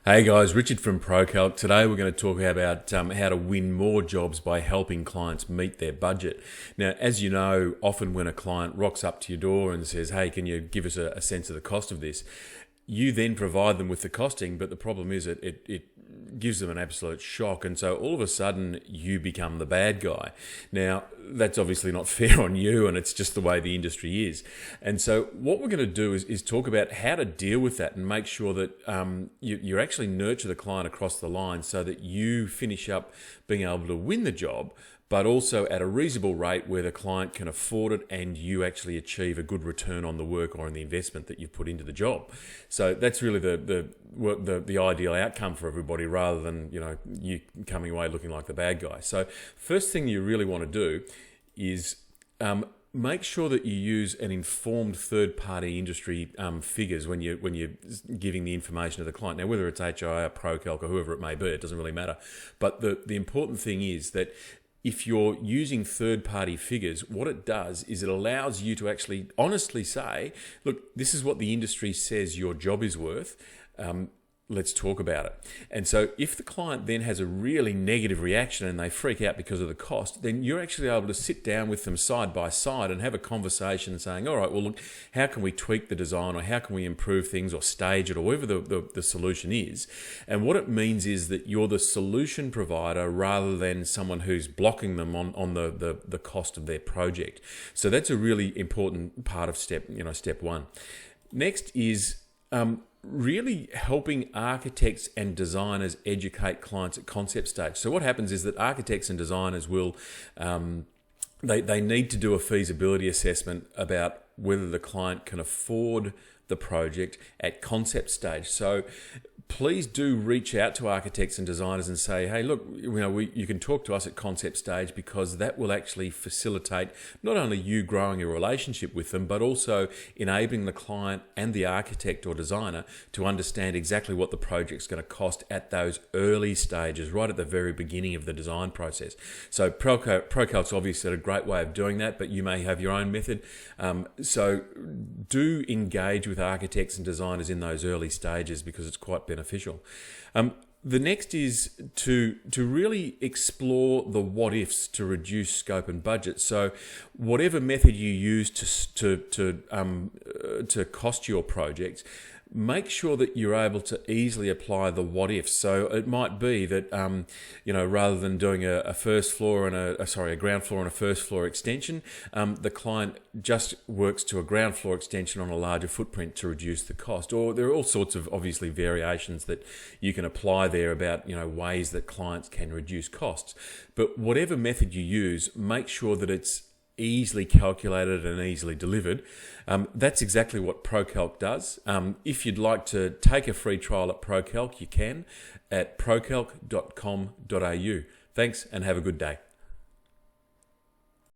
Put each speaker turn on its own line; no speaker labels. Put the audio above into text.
Hey guys, Richard from ProCalc. Today we're going to talk about how to win more jobs by helping clients meet their budget. Now, as you know, often when a client rocks up to your door and says, hey, can you give us a sense of the cost of this? You then provide them with the costing, but the problem is it gives them an absolute shock, and so all of a sudden you become the bad guy. Now, that's obviously not fair on you, and it's just the way the industry is. And so what we're going to do is talk about how to deal with that and make sure that you actually nurture the client across the line so that you finish up being able to win the job, but also at a reasonable rate where the client can afford it and you actually achieve a good return on the work or on the investment that you've put into the job. So that's really the ideal outcome for everybody, rather than you coming away looking like the bad guy. So first thing you really want to do is make sure that you use an informed third-party industry figures when you're giving the information to the client. Now, whether it's HI or ProCalc or whoever it may be, it doesn't really matter. But the important thing is that if you're using third-party figures, what it does is it allows you to actually honestly say, look, this is what the industry says your job is worth. Let's talk about it. And so if the client then has a really negative reaction and they freak out because of the cost, then you're actually able to sit down with them side by side and have a conversation saying, all right, well, look, how can we tweak the design, or how can we improve things or stage it, or whatever the solution is. And what it means is that you're the solution provider rather than someone who's blocking them on the cost of their project. So that's a really important part of step one. Next is really helping architects and designers educate clients at concept stage. So what happens is that architects and designers will, they need to do a feasibility assessment about whether the client can afford the project at concept stage. So please do reach out to architects and designers and say, hey, look, you can talk to us at concept stage, because that will actually facilitate not only you growing a relationship with them, but also enabling the client and the architect or designer to understand exactly what the project's going to cost at those early stages, right at the very beginning of the design process. So ProCalc's obviously a great way of doing that, but you may have your own method. So do engage with architects and designers in those early stages, because it's quite beneficial. The next is to really explore the what ifs to reduce scope and budget. So whatever method you use to cost your project, make sure that you're able to easily apply the what ifs. So it might be that rather than doing a first floor and a ground floor and a first floor extension, the client just works to a ground floor extension on a larger footprint to reduce the cost. Or there are all sorts of obviously variations that you can apply there about ways that clients can reduce costs. But whatever method you use, make sure that it's easily calculated and easily delivered. That's exactly what ProCalc does. If you'd like to take a free trial at ProCalc, you can at procalc.com.au. Thanks, and have a good day.